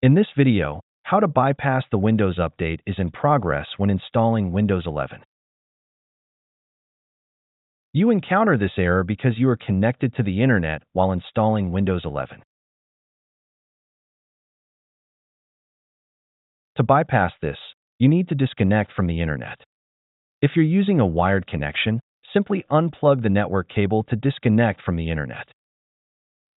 In this video, how to bypass the Windows update is in progress when installing Windows 11. You encounter this error because you are connected to the internet while installing Windows 11. To bypass this, you need to disconnect from the internet. If you're using a wired connection, simply unplug the network cable to disconnect from the internet.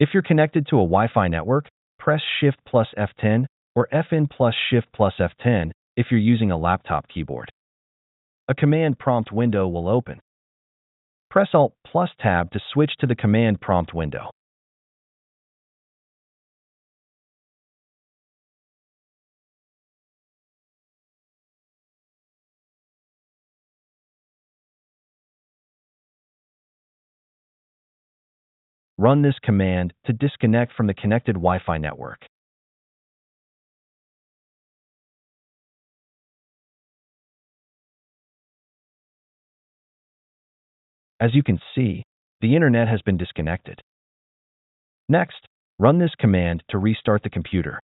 If you're connected to a Wi-Fi network, press Shift plus F10 or Fn plus Shift plus F10 if you're using a laptop keyboard. A command prompt window will open. Press Alt plus Tab to switch to the command prompt window. Run this command to disconnect from the connected Wi-Fi network. As you can see, the internet has been disconnected. Next, run this command to restart the computer.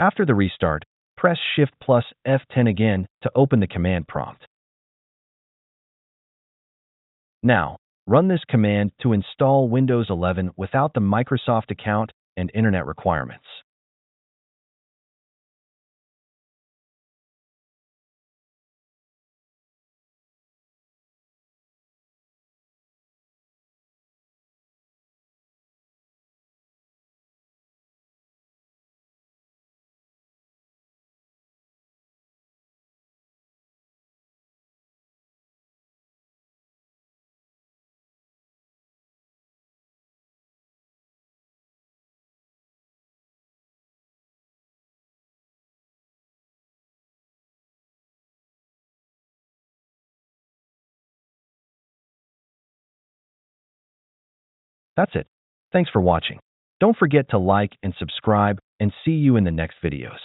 After the restart, press Shift plus F10 again to open the command prompt. Now, run this command to install Windows 11 without the Microsoft account and internet requirements. That's it. Thanks for watching. Don't forget to like and subscribe, and see you in the next videos.